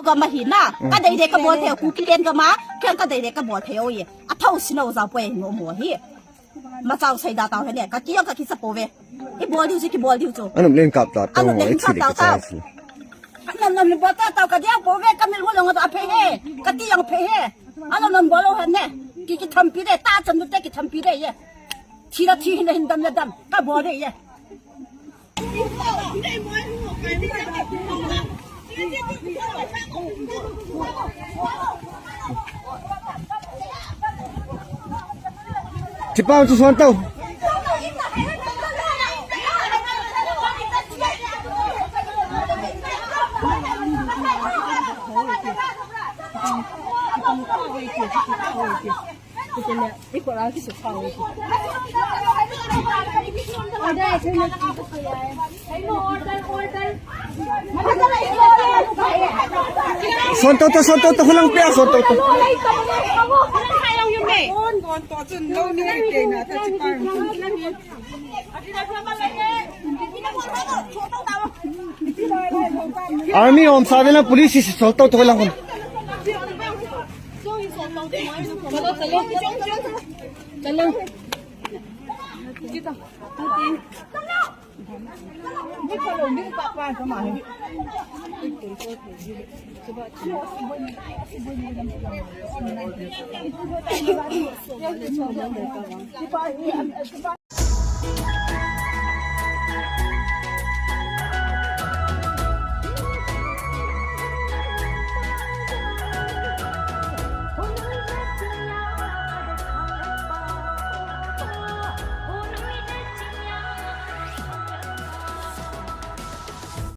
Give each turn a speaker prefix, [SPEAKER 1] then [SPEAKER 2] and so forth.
[SPEAKER 1] 个嘛hin na ka dei de ka bo the ku ki len ka ma kyan ka dei de ka bo the o ye a thau sino za pwe ngo mo hi ma chau sai da ta he ne ka ki ka ki sa po ve I bo liu ki bo liu zo
[SPEAKER 2] Anong len kap ta tong mo echi de ka sa si.
[SPEAKER 1] nam bo ta ka dia po ve ka mil ho lo nga phe he ka ti yang phe he nam bo lo he ne ki tham pi de ta chan de ki tham pi de ye thi ra thi ne hin dam dam ka bo de ye
[SPEAKER 2] Chị bao cho son tàu. Son tàu to hulang pia son tàu to. Army om sa na police si son tàu to lang kon.